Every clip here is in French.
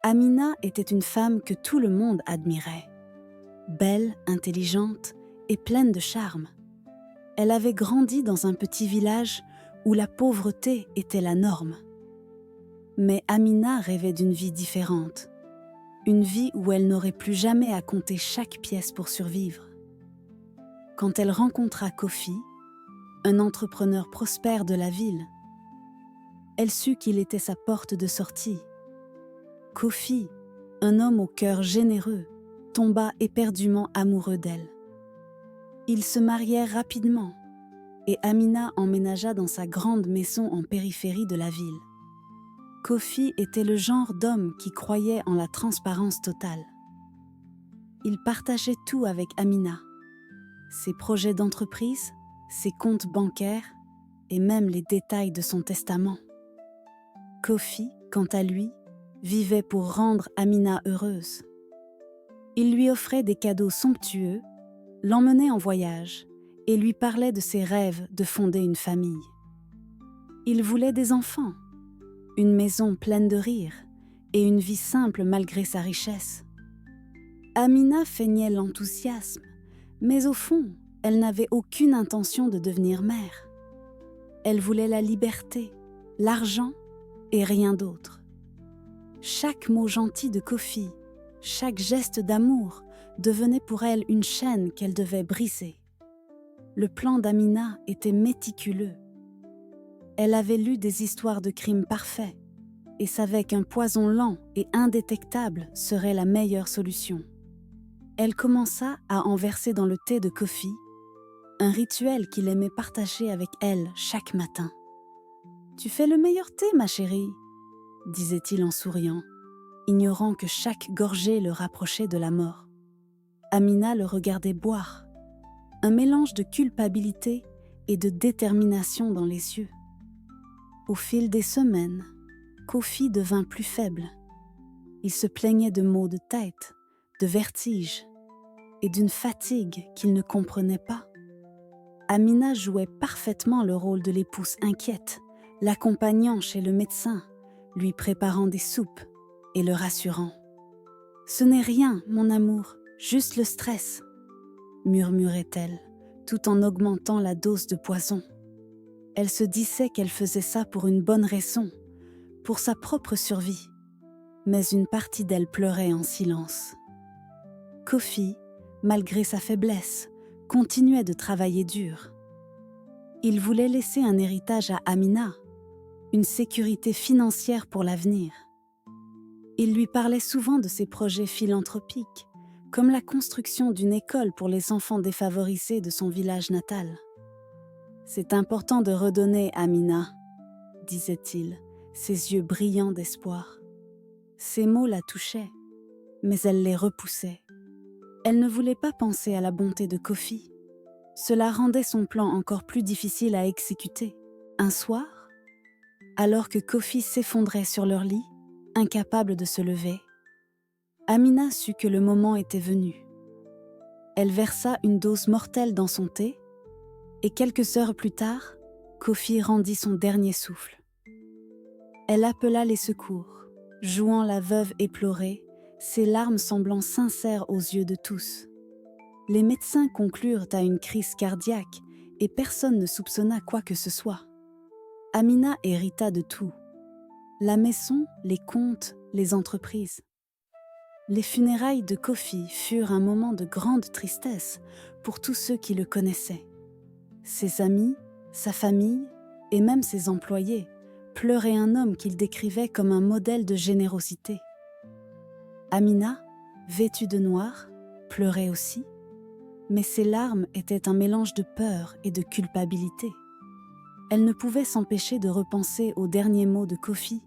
Amina était une femme que tout le monde admirait. Belle, intelligente et pleine de charme. Elle avait grandi dans un petit village où la pauvreté était la norme. Mais Amina rêvait d'une vie différente. Une vie où elle n'aurait plus jamais à compter chaque pièce pour survivre. Quand elle rencontra Kofi, un entrepreneur prospère de la ville, elle sut qu'il était sa porte de sortie. Kofi, un homme au cœur généreux, tomba éperdument amoureux d'elle. Ils se marièrent rapidement et Amina emménagea dans sa grande maison en périphérie de la ville. Kofi était le genre d'homme qui croyait en la transparence totale. Il partageait tout avec Amina, ses projets d'entreprise, ses comptes bancaires et même les détails de son testament. Kofi, quant à lui, vivait pour rendre Amina heureuse. Il lui offrait des cadeaux somptueux, l'emmenait en voyage et lui parlait de ses rêves de fonder une famille. Il voulait des enfants, une maison pleine de rire et une vie simple malgré sa richesse. Amina feignait l'enthousiasme, mais au fond, elle n'avait aucune intention de devenir mère. Elle voulait la liberté, l'argent et rien d'autre. Chaque mot gentil de Kofi, chaque geste d'amour devenait pour elle une chaîne qu'elle devait briser. Le plan d'Amina était méticuleux. Elle avait lu des histoires de crimes parfaits et savait qu'un poison lent et indétectable serait la meilleure solution. Elle commença à en verser dans le thé de Kofi, un rituel qu'il aimait partager avec elle chaque matin. « Tu fais le meilleur thé, ma chérie », disait-il en souriant, ignorant que chaque gorgée le rapprochait de la mort. Amina le regardait boire, un mélange de culpabilité et de détermination dans les yeux. Au fil des semaines, Kofi devint plus faible. Il se plaignait de maux de tête, de vertiges et d'une fatigue qu'il ne comprenait pas. Amina jouait parfaitement le rôle de l'épouse inquiète, l'accompagnant chez le médecin, lui préparant des soupes et le rassurant. « Ce n'est rien, mon amour, juste le stress », murmurait-elle, tout en augmentant la dose de poison. Elle se disait qu'elle faisait ça pour une bonne raison, pour sa propre survie. Mais une partie d'elle pleurait en silence. Kofi, malgré sa faiblesse, continuait de travailler dur. Il voulait laisser un héritage à Amina, une sécurité financière pour l'avenir. Il lui parlait souvent de ses projets philanthropiques, comme la construction d'une école pour les enfants défavorisés de son village natal. « C'est important de redonner, Amina », disait-il, ses yeux brillants d'espoir. Ces mots la touchaient, mais elle les repoussait. Elle ne voulait pas penser à la bonté de Kofi. Cela rendait son plan encore plus difficile à exécuter. Un soir, alors que Kofi s'effondrait sur leur lit, incapable de se lever, Amina sut que le moment était venu. Elle versa une dose mortelle dans son thé et quelques heures plus tard, Kofi rendit son dernier souffle. Elle appela les secours, jouant la veuve éplorée, ses larmes semblant sincères aux yeux de tous. Les médecins conclurent à une crise cardiaque et personne ne soupçonna quoi que ce soit. Amina hérita de tout. La maison, les comptes, les entreprises. Les funérailles de Kofi furent un moment de grande tristesse pour tous ceux qui le connaissaient. Ses amis, sa famille et même ses employés pleuraient un homme qu'il décrivait comme un modèle de générosité. Amina, vêtue de noir, pleurait aussi, mais ses larmes étaient un mélange de peur et de culpabilité. Elle ne pouvait s'empêcher de repenser aux derniers mots de Kofi.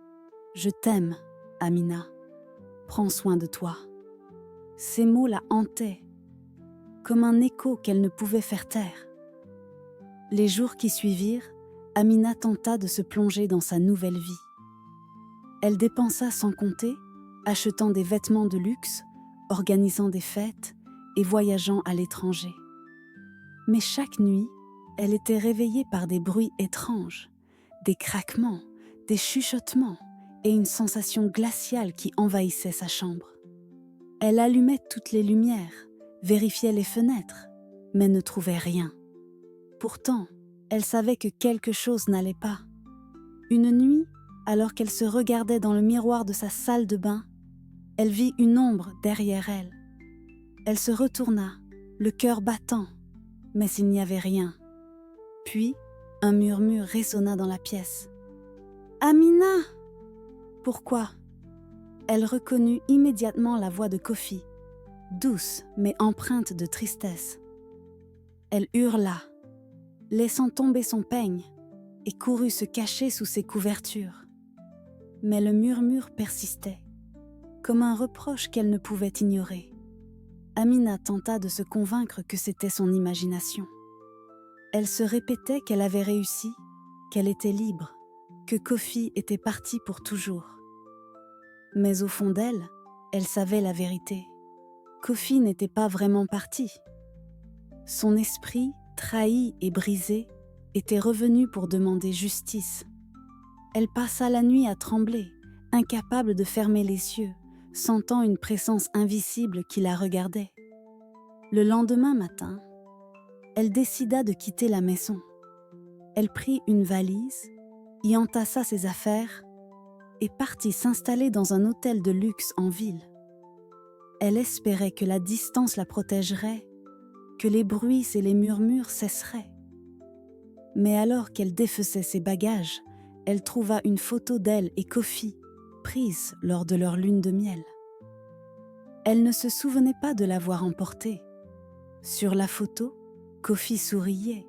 « Je t'aime, Amina. Prends soin de toi. » Ces mots la hantaient, comme un écho qu'elle ne pouvait faire taire. Les jours qui suivirent, Amina tenta de se plonger dans sa nouvelle vie. Elle dépensa sans compter, achetant des vêtements de luxe, organisant des fêtes et voyageant à l'étranger. Mais chaque nuit, elle était réveillée par des bruits étranges, des craquements, des chuchotements et une sensation glaciale qui envahissait sa chambre. Elle allumait toutes les lumières, vérifiait les fenêtres, mais ne trouvait rien. Pourtant, elle savait que quelque chose n'allait pas. Une nuit, alors qu'elle se regardait dans le miroir de sa salle de bain, elle vit une ombre derrière elle. Elle se retourna, le cœur battant, mais il n'y avait rien. Puis, un murmure résonna dans la pièce. « Amina !» Pourquoi ? Elle reconnut immédiatement la voix de Kofi, douce mais empreinte de tristesse. Elle hurla, laissant tomber son peigne, et courut se cacher sous ses couvertures. Mais le murmure persistait, comme un reproche qu'elle ne pouvait ignorer. Amina tenta de se convaincre que c'était son imagination. Elle se répétait qu'elle avait réussi, qu'elle était libre, que Kofi était parti pour toujours. Mais au fond d'elle, elle savait la vérité. Kofi n'était pas vraiment parti. Son esprit, trahi et brisé, était revenu pour demander justice. Elle passa la nuit à trembler, incapable de fermer les yeux, sentant une présence invisible qui la regardait. Le lendemain matin, elle décida de quitter la maison. Elle prit une valise, y entassa ses affaires et partit s'installer dans un hôtel de luxe en ville. Elle espérait que la distance la protégerait, que les bruits et les murmures cesseraient. Mais alors qu'elle défaisait ses bagages, elle trouva une photo d'elle et Kofi, prise lors de leur lune de miel. Elle ne se souvenait pas de l'avoir emportée. Sur la photo, Kofi souriait,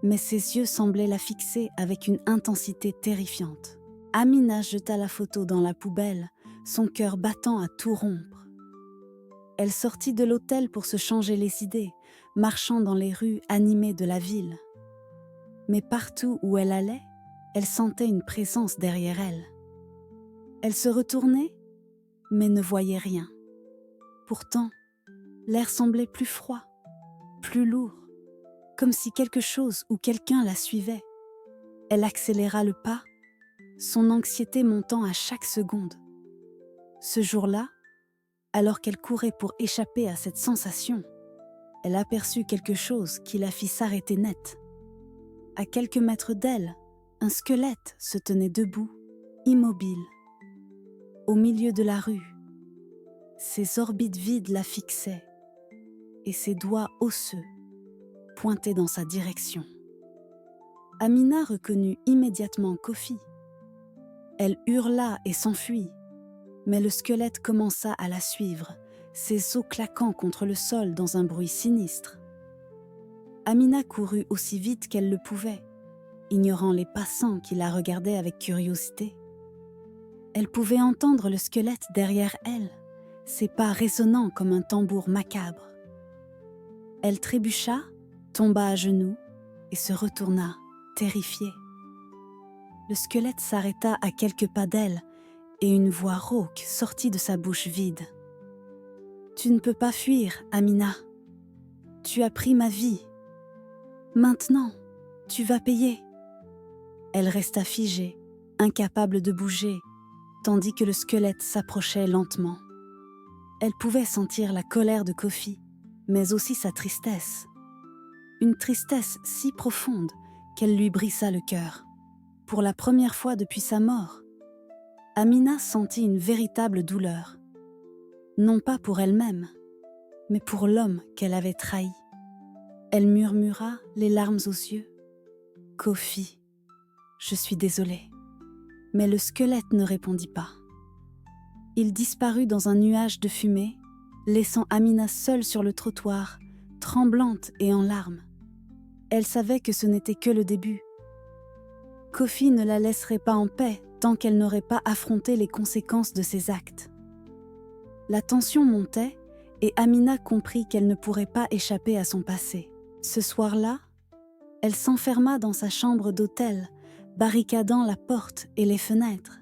mais ses yeux semblaient la fixer avec une intensité terrifiante. Amina jeta la photo dans la poubelle, son cœur battant à tout rompre. Elle sortit de l'hôtel pour se changer les idées, marchant dans les rues animées de la ville. Mais partout où elle allait, elle sentait une présence derrière elle. Elle se retournait, mais ne voyait rien. Pourtant, l'air semblait plus froid, plus lourd, comme si quelque chose ou quelqu'un la suivait. Elle accéléra le pas, son anxiété montant à chaque seconde. Ce jour-là, alors qu'elle courait pour échapper à cette sensation, elle aperçut quelque chose qui la fit s'arrêter net. À quelques mètres d'elle, un squelette se tenait debout, immobile. Au milieu de la rue, ses orbites vides la fixaient et ses doigts osseux pointaient dans sa direction. Amina reconnut immédiatement Kofi. Elle hurla et s'enfuit, mais le squelette commença à la suivre, ses os claquant contre le sol dans un bruit sinistre. Amina courut aussi vite qu'elle le pouvait, ignorant les passants qui la regardaient avec curiosité. Elle pouvait entendre le squelette derrière elle, ses pas résonnant comme un tambour macabre. Elle trébucha, tomba à genoux et se retourna, terrifiée. Le squelette s'arrêta à quelques pas d'elle et une voix rauque sortit de sa bouche vide. « Tu ne peux pas fuir, Amina. Tu as pris ma vie. Maintenant, tu vas payer. » Elle resta figée, incapable de bouger, tandis que le squelette s'approchait lentement. Elle pouvait sentir la colère de Kofi, mais aussi sa tristesse. Une tristesse si profonde qu'elle lui brisa le cœur. Pour la première fois depuis sa mort, Amina sentit une véritable douleur. Non pas pour elle-même, mais pour l'homme qu'elle avait trahi. Elle murmura, les larmes aux yeux. « Kofi, je suis désolée. » Mais le squelette ne répondit pas. Il disparut dans un nuage de fumée, laissant Amina seule sur le trottoir, tremblante et en larmes. Elle savait que ce n'était que le début. Kofi ne la laisserait pas en paix tant qu'elle n'aurait pas affronté les conséquences de ses actes. La tension montait et Amina comprit qu'elle ne pourrait pas échapper à son passé. Ce soir-là, elle s'enferma dans sa chambre d'hôtel, barricadant la porte et les fenêtres.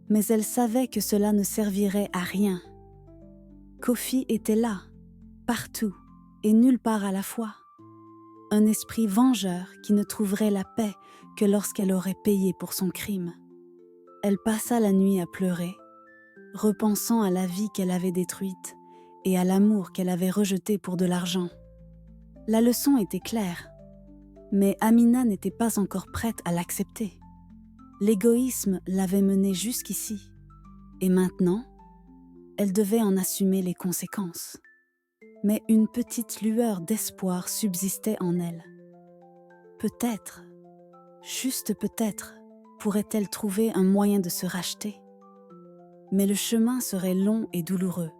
Mais elle savait que cela ne servirait à rien. Kofi était là, partout et nulle part à la fois. Un esprit vengeur qui ne trouverait la paix que lorsqu'elle aurait payé pour son crime. Elle passa la nuit à pleurer, repensant à la vie qu'elle avait détruite et à l'amour qu'elle avait rejeté pour de l'argent. La leçon était claire, mais Amina n'était pas encore prête à l'accepter. L'égoïsme l'avait menée jusqu'ici, et maintenant, elle devait en assumer les conséquences. Mais une petite lueur d'espoir subsistait en elle. Peut-être, juste peut-être, pourrait-elle trouver un moyen de se racheter. Mais le chemin serait long et douloureux,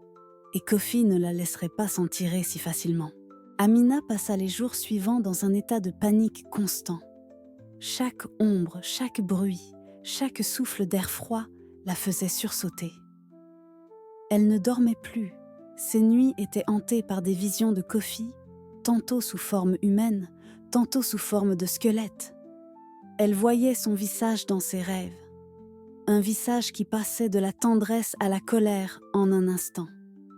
et Kofi ne la laisserait pas s'en tirer si facilement. Amina passa les jours suivants dans un état de panique constant. Chaque ombre, chaque bruit, chaque souffle d'air froid la faisait sursauter. Elle ne dormait plus. Ses nuits étaient hantées par des visions de Kofi, tantôt sous forme humaine, tantôt sous forme de squelette. Elle voyait son visage dans ses rêves. Un visage qui passait de la tendresse à la colère en un instant.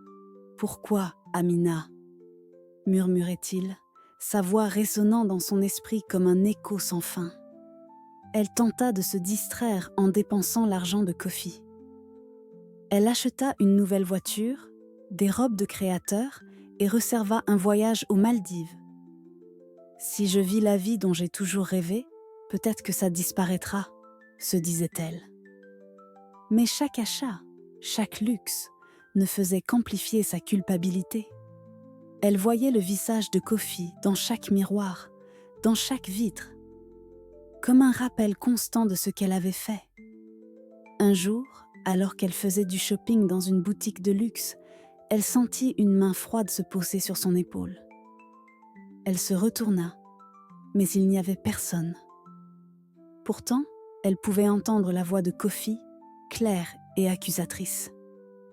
« Pourquoi, Amina ?» murmurait-il, sa voix résonnant dans son esprit comme un écho sans fin. Elle tenta de se distraire en dépensant l'argent de Kofi. Elle acheta une nouvelle voiture, des robes de créateur et réserva un voyage aux Maldives. Si je vis la vie dont j'ai toujours rêvé, peut-être que ça disparaîtra, se disait-elle. Mais chaque achat, chaque luxe, ne faisait qu'amplifier sa culpabilité. Elle voyait le visage de Kofi dans chaque miroir, dans chaque vitre, comme un rappel constant de ce qu'elle avait fait. Un jour, alors qu'elle faisait du shopping dans une boutique de luxe, elle sentit une main froide se poser sur son épaule. Elle se retourna, mais il n'y avait personne. Pourtant, elle pouvait entendre la voix de Kofi, claire et accusatrice.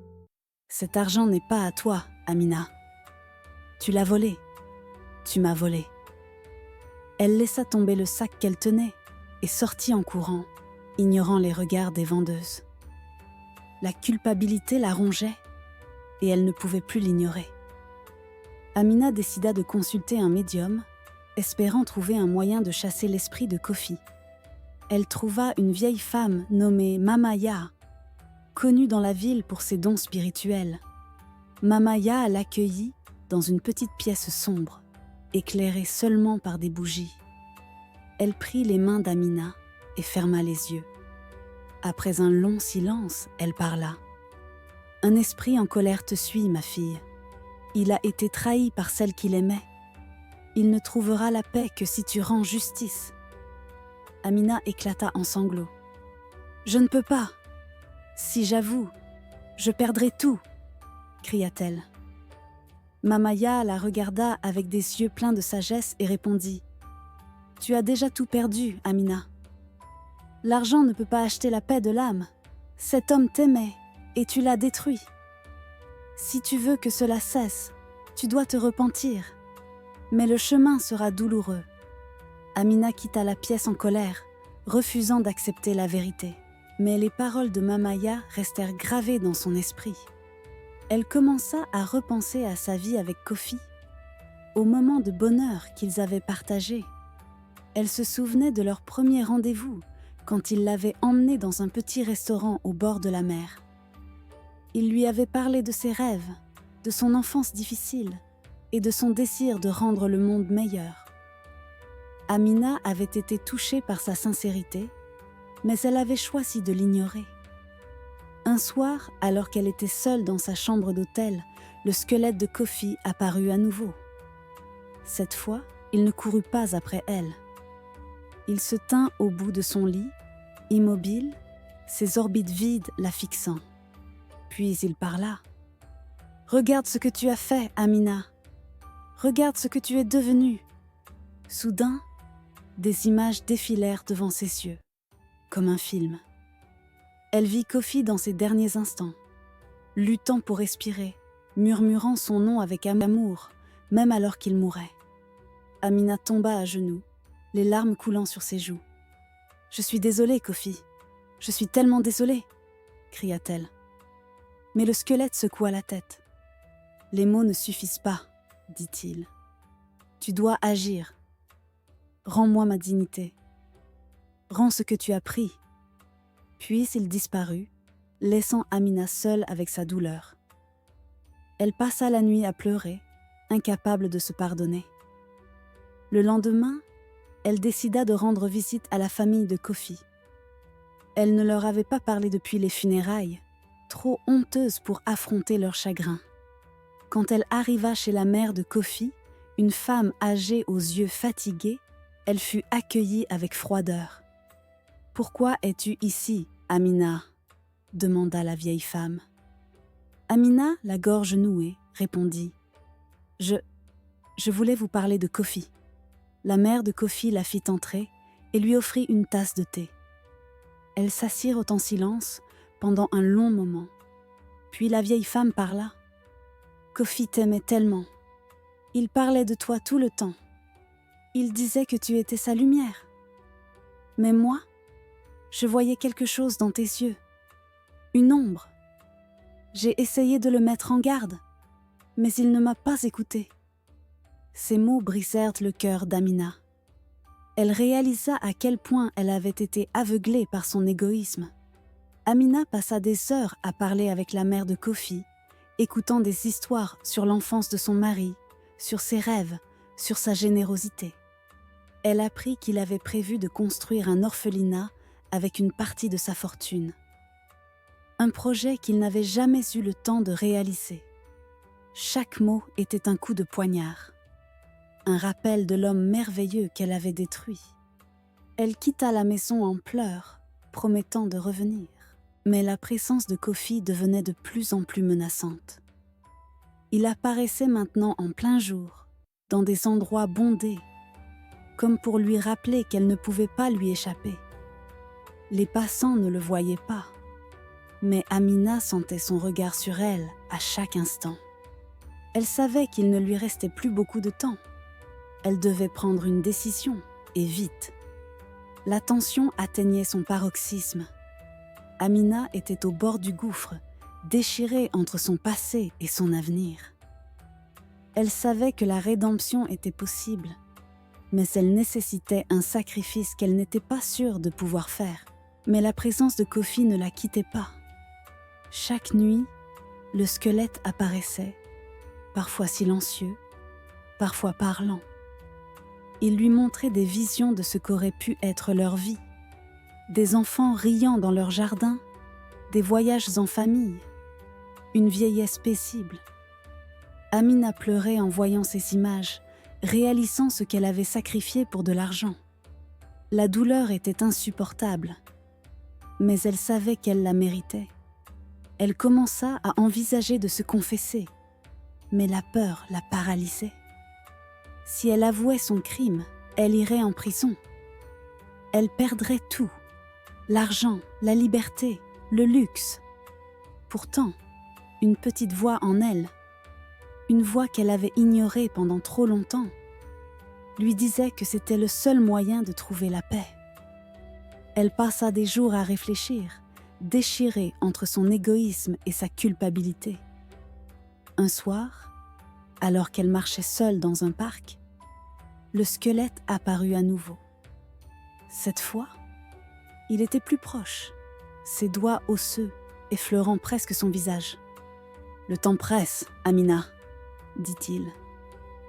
« Cet argent n'est pas à toi, Amina. Tu l'as volé. Tu m'as volé. » Elle laissa tomber le sac qu'elle tenait et sortit en courant, ignorant les regards des vendeuses. La culpabilité la rongeait et elle ne pouvait plus l'ignorer. Amina décida de consulter un médium, espérant trouver un moyen de chasser l'esprit de Kofi. Elle trouva une vieille femme nommée Mama Ya, connue dans la ville pour ses dons spirituels. Mama Ya l'accueillit dans une petite pièce sombre, éclairée seulement par des bougies. Elle prit les mains d'Amina et ferma les yeux. Après un long silence, elle parla. « Un esprit en colère te suit, ma fille. Il a été trahi par celle qu'il aimait. Il ne trouvera la paix que si tu rends justice. » Amina éclata en sanglots. « Je ne peux pas. Si j'avoue, je perdrai tout, » cria-t-elle. Mama Ya la regarda avec des yeux pleins de sagesse et répondit « Tu as déjà tout perdu, Amina. L'argent ne peut pas acheter la paix de l'âme. Cet homme t'aimait et tu l'as détruit. Si tu veux que cela cesse, tu dois te repentir. Mais le chemin sera douloureux. » Amina quitta la pièce en colère, refusant d'accepter la vérité. Mais les paroles de Mama Ya restèrent gravées dans son esprit. Elle commença à repenser à sa vie avec Kofi, aux moments de bonheur qu'ils avaient partagés. Elle se souvenait de leur premier rendez-vous, quand il l'avait emmenée dans un petit restaurant au bord de la mer. Il lui avait parlé de ses rêves, de son enfance difficile et de son désir de rendre le monde meilleur. Amina avait été touchée par sa sincérité, mais elle avait choisi de l'ignorer. Un soir, alors qu'elle était seule dans sa chambre d'hôtel, le squelette de Kofi apparut à nouveau. Cette fois, il ne courut pas après elle. Il se tint au bout de son lit, immobile, ses orbites vides la fixant. Puis il parla. « Regarde ce que tu as fait, Amina. Regarde ce que tu es devenue. » Soudain, des images défilèrent devant ses yeux, comme un film. Elle vit Kofi dans ses derniers instants, luttant pour respirer, murmurant son nom avec amour, même alors qu'il mourait. Amina tomba à genoux, les larmes coulant sur ses joues. « Je suis désolée, Kofi. Je suis tellement désolée !» cria-t-elle. Mais le squelette secoua la tête. « Les mots ne suffisent pas, » dit-il. « Tu dois agir. Rends-moi ma dignité. Rends ce que tu as pris. » Puis il disparut, laissant Amina seule avec sa douleur. Elle passa la nuit à pleurer, incapable de se pardonner. Le lendemain, elle décida de rendre visite à la famille de Kofi. Elle ne leur avait pas parlé depuis les funérailles, trop honteuse pour affronter leur chagrin. Quand elle arriva chez la mère de Kofi, une femme âgée aux yeux fatigués, elle fut accueillie avec froideur. « Pourquoi es-tu ici, Amina ?» demanda la vieille femme. Amina, la gorge nouée, répondit « Je voulais vous parler de Kofi. » La mère de Kofi la fit entrer et lui offrit une tasse de thé. Elles s'assirent en silence pendant un long moment. Puis la vieille femme parla. « Kofi t'aimait tellement. Il parlait de toi tout le temps. Il disait que tu étais sa lumière. Mais moi, je voyais quelque chose dans tes yeux. Une ombre. J'ai essayé de le mettre en garde, mais il ne m'a pas écoutée. » Ces mots brisèrent le cœur d'Amina. Elle réalisa à quel point elle avait été aveuglée par son égoïsme. Amina passa des heures à parler avec la mère de Kofi, écoutant des histoires sur l'enfance de son mari, sur ses rêves, sur sa générosité. Elle apprit qu'il avait prévu de construire un orphelinat avec une partie de sa fortune. Un projet qu'il n'avait jamais eu le temps de réaliser. Chaque mot était un coup de poignard. Un rappel de l'homme merveilleux qu'elle avait détruit. Elle quitta la maison en pleurs, promettant de revenir. Mais la présence de Kofi devenait de plus en plus menaçante. Il apparaissait maintenant en plein jour, dans des endroits bondés, comme pour lui rappeler qu'elle ne pouvait pas lui échapper. Les passants ne le voyaient pas, mais Amina sentait son regard sur elle à chaque instant. Elle savait qu'il ne lui restait plus beaucoup de temps. Elle devait prendre une décision, et vite. La tension atteignait son paroxysme. Amina était au bord du gouffre, déchirée entre son passé et son avenir. Elle savait que la rédemption était possible, mais elle nécessitait un sacrifice qu'elle n'était pas sûre de pouvoir faire. Mais la présence de Kofi ne la quittait pas. Chaque nuit, le squelette apparaissait, parfois silencieux, parfois parlant. Il lui montrait des visions de ce qu'aurait pu être leur vie. Des enfants riant dans leur jardin, des voyages en famille, une vieillesse paisible. Amina pleurait en voyant ces images, réalisant ce qu'elle avait sacrifié pour de l'argent. La douleur était insupportable, mais elle savait qu'elle la méritait. Elle commença à envisager de se confesser, mais la peur la paralysait. Si elle avouait son crime, elle irait en prison. Elle perdrait tout, l'argent, la liberté, le luxe. Pourtant, une petite voix en elle, une voix qu'elle avait ignorée pendant trop longtemps, lui disait que c'était le seul moyen de trouver la paix. Elle passa des jours à réfléchir, déchirée entre son égoïsme et sa culpabilité. Un soir, alors qu'elle marchait seule dans un parc, le squelette apparut à nouveau. Cette fois, il était plus proche, ses doigts osseux effleurant presque son visage. « Le temps presse, Amina, » dit-il,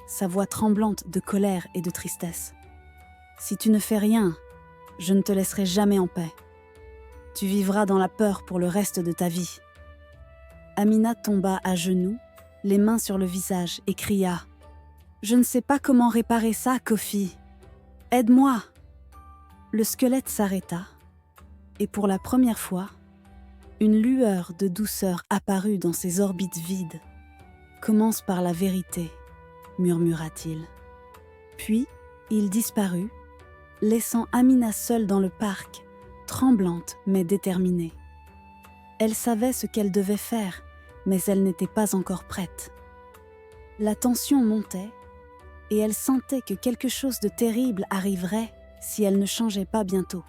sa voix tremblante de colère et de tristesse. « Si tu ne fais rien, je ne te laisserai jamais en paix. Tu vivras dans la peur pour le reste de ta vie. » Amina tomba à genoux, les mains sur le visage, et cria « Je ne sais pas comment réparer ça, Kofi. Aide-moi !» Le squelette s'arrêta, et pour la première fois, une lueur de douceur apparut dans ses orbites vides. « Commence par la vérité, » murmura-t-il. Puis, il disparut, laissant Amina seule dans le parc, tremblante mais déterminée. Elle savait ce qu'elle devait faire, mais elle n'était pas encore prête. La tension montait, et elle sentait que quelque chose de terrible arriverait si elle ne changeait pas bientôt.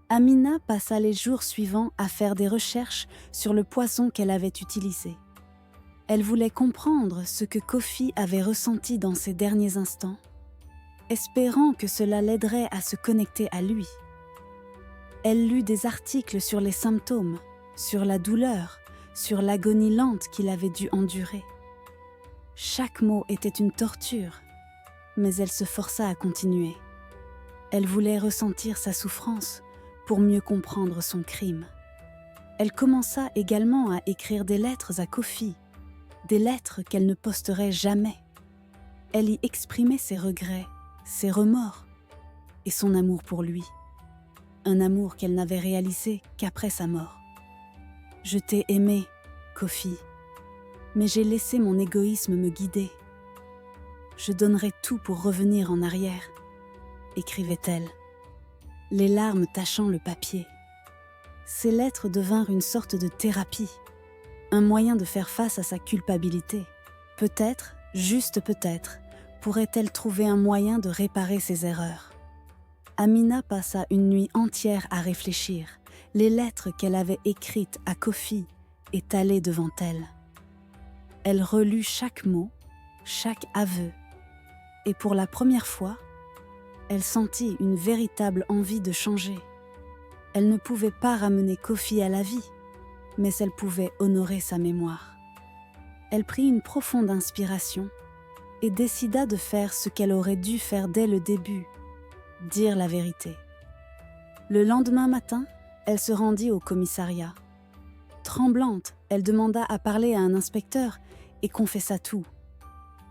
Amina passa les jours suivants à faire des recherches sur le poison qu'elle avait utilisé. Elle voulait comprendre ce que Kofi avait ressenti dans ses derniers instants, espérant que cela l'aiderait à se connecter à lui. Elle lut des articles sur les symptômes, sur la douleur, sur l'agonie lente qu'il avait dû endurer. Chaque mot était une torture, mais elle se força à continuer. Elle voulait ressentir sa souffrance pour mieux comprendre son crime. Elle commença également à écrire des lettres à Kofi, des lettres qu'elle ne posterait jamais. Elle y exprimait ses regrets, ses remords et son amour pour lui. Un amour qu'elle n'avait réalisé qu'après sa mort. « Je t'ai aimé, Kofi, mais j'ai laissé mon égoïsme me guider. Je donnerai tout pour revenir en arrière, » écrivait-elle, les larmes tachant le papier. Ces lettres devinrent une sorte de thérapie, un moyen de faire face à sa culpabilité. Peut-être, juste peut-être, pourrait-elle trouver un moyen de réparer ses erreurs. Amina passa une nuit entière à réfléchir, les lettres qu'elle avait écrites à Kofi étalées devant elle. Elle relut chaque mot, chaque aveu, et pour la première fois, elle sentit une véritable envie de changer. Elle ne pouvait pas ramener Kofi à la vie, mais elle pouvait honorer sa mémoire. Elle prit une profonde inspiration et décida de faire ce qu'elle aurait dû faire dès le début, dire la vérité. Le lendemain matin, elle se rendit au commissariat. Tremblante, elle demanda à parler à un inspecteur et confessa tout.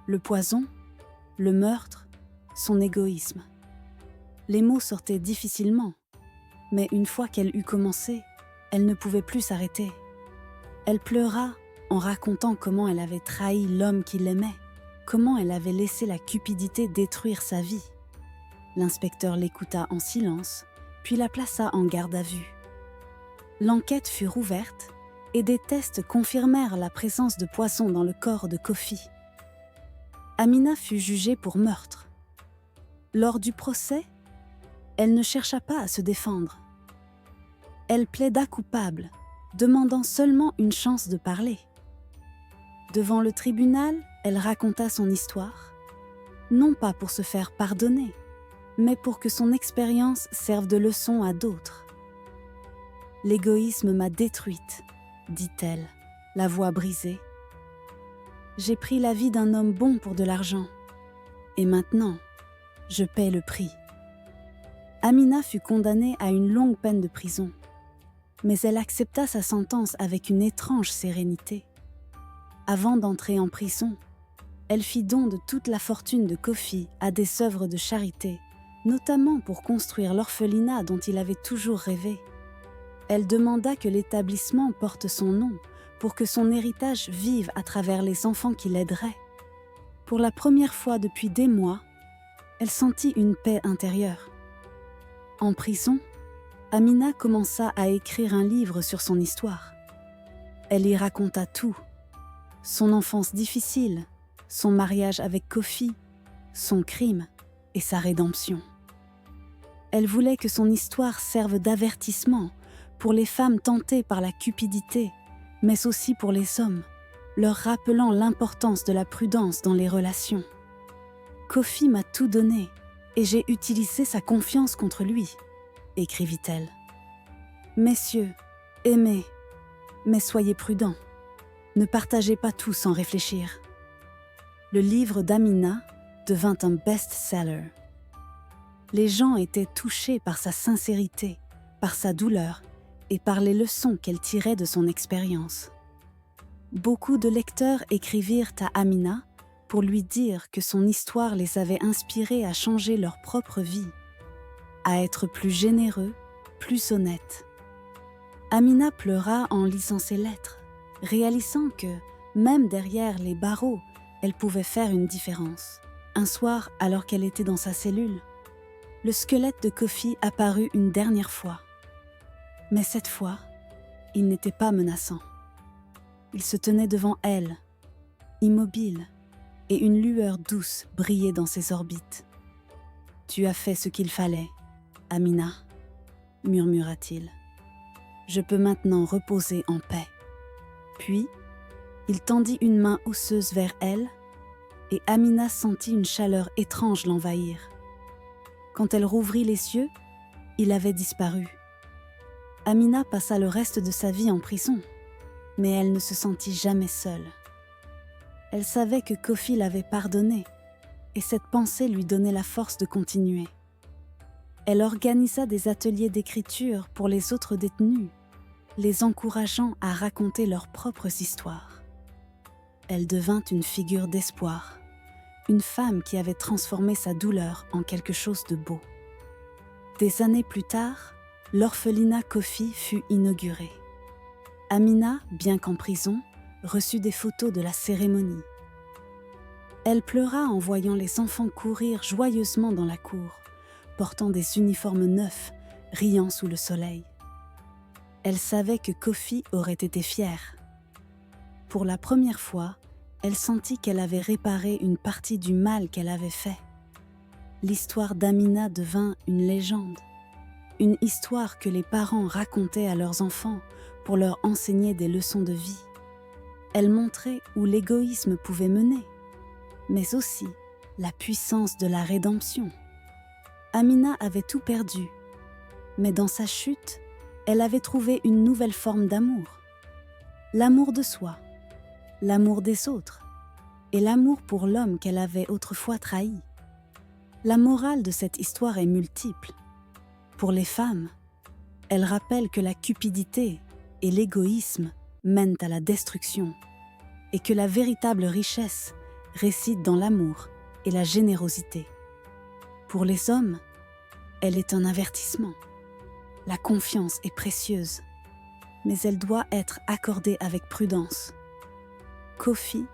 Le poison, le meurtre, son égoïsme. Les mots sortaient difficilement, mais une fois qu'elle eut commencé, elle ne pouvait plus s'arrêter. Elle pleura en racontant comment elle avait trahi l'homme qui l'aimait, comment elle avait laissé la cupidité détruire sa vie. L'inspecteur l'écouta en silence, puis la plaça en garde à vue. L'enquête fut rouverte et des tests confirmèrent la présence de poison dans le corps de Kofi. Amina fut jugée pour meurtre. Lors du procès, elle ne chercha pas à se défendre. Elle plaida coupable, demandant seulement une chance de parler. Devant le tribunal, elle raconta son histoire, non pas pour se faire pardonner, mais pour que son expérience serve de leçon à d'autres. « L'égoïsme m'a détruite, » dit-elle, la voix brisée. « J'ai pris la vie d'un homme bon pour de l'argent, et maintenant, je paie le prix. » Amina fut condamnée à une longue peine de prison, mais elle accepta sa sentence avec une étrange sérénité. Avant d'entrer en prison, elle fit don de toute la fortune de Kofi à des œuvres de charité, notamment pour construire l'orphelinat dont il avait toujours rêvé. Elle demanda que l'établissement porte son nom pour que son héritage vive à travers les enfants qui l'aideraient. Pour la première fois depuis des mois, elle sentit une paix intérieure. En prison, Amina commença à écrire un livre sur son histoire. Elle y raconta tout, son enfance difficile, son mariage avec Kofi, son crime et sa rédemption. Elle voulait que son histoire serve d'avertissement pour les femmes tentées par la cupidité, mais aussi pour les hommes, leur rappelant l'importance de la prudence dans les relations. Kofi m'a tout donné et j'ai utilisé sa confiance contre lui, écrivit-elle. Messieurs, aimez, mais soyez prudents. Ne partagez pas tout sans réfléchir. Le livre d'Amina devint un best-seller. Les gens étaient touchés par sa sincérité, par sa douleur et par les leçons qu'elle tirait de son expérience. Beaucoup de lecteurs écrivirent à Amina pour lui dire que son histoire les avait inspirés à changer leur propre vie, à être plus généreux, plus honnêtes. Amina pleura en lisant ces lettres, réalisant que, même derrière les barreaux, elle pouvait faire une différence. Un soir, alors qu'elle était dans sa cellule, le squelette de Kofi apparut une dernière fois. Mais cette fois, il n'était pas menaçant. Il se tenait devant elle, immobile, et une lueur douce brillait dans ses orbites. « Tu as fait ce qu'il fallait, Amina, » murmura-t-il. « Je peux maintenant reposer en paix. » Puis, il tendit une main osseuse vers elle, et Amina sentit une chaleur étrange l'envahir. Quand elle rouvrit les yeux, il avait disparu. Amina passa le reste de sa vie en prison, mais elle ne se sentit jamais seule. Elle savait que Kofi l'avait pardonnée, et cette pensée lui donnait la force de continuer. Elle organisa des ateliers d'écriture pour les autres détenus, les encourageant à raconter leurs propres histoires. Elle devint une figure d'espoir, une femme qui avait transformé sa douleur en quelque chose de beau. Des années plus tard, l'orphelinat Kofi fut inauguré. Amina, bien qu'en prison, reçut des photos de la cérémonie. Elle pleura en voyant les enfants courir joyeusement dans la cour, portant des uniformes neufs, riant sous le soleil. Elle savait que Kofi aurait été fier. Pour la première fois, elle sentit qu'elle avait réparé une partie du mal qu'elle avait fait. L'histoire d'Amina devint une légende, une histoire que les parents racontaient à leurs enfants pour leur enseigner des leçons de vie. Elle montrait où l'égoïsme pouvait mener, mais aussi la puissance de la rédemption. Amina avait tout perdu, mais dans sa chute, elle avait trouvé une nouvelle forme d'amour. L'amour de soi, l'amour des autres et l'amour pour l'homme qu'elle avait autrefois trahi. La morale de cette histoire est multiple. Pour les femmes, elle rappelle que la cupidité et l'égoïsme mènent à la destruction et que la véritable richesse réside dans l'amour et la générosité. Pour les hommes, elle est un avertissement. La confiance est précieuse, mais elle doit être accordée avec prudence. Kofi,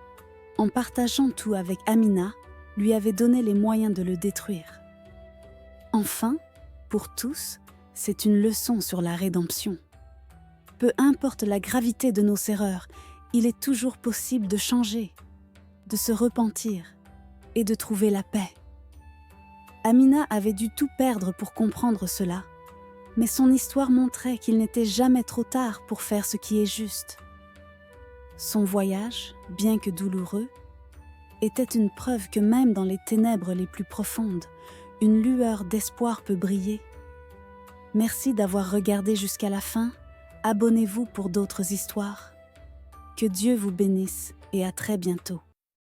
en partageant tout avec Amina, lui avait donné les moyens de le détruire. Enfin, pour tous, c'est une leçon sur la rédemption. Peu importe la gravité de nos erreurs, il est toujours possible de changer, de se repentir et de trouver la paix. Amina avait dû tout perdre pour comprendre cela, mais son histoire montrait qu'il n'était jamais trop tard pour faire ce qui est juste. Son voyage, bien que douloureux, était une preuve que même dans les ténèbres les plus profondes, une lueur d'espoir peut briller. Merci d'avoir regardé jusqu'à la fin. Abonnez-vous pour d'autres histoires. Que Dieu vous bénisse et à très bientôt.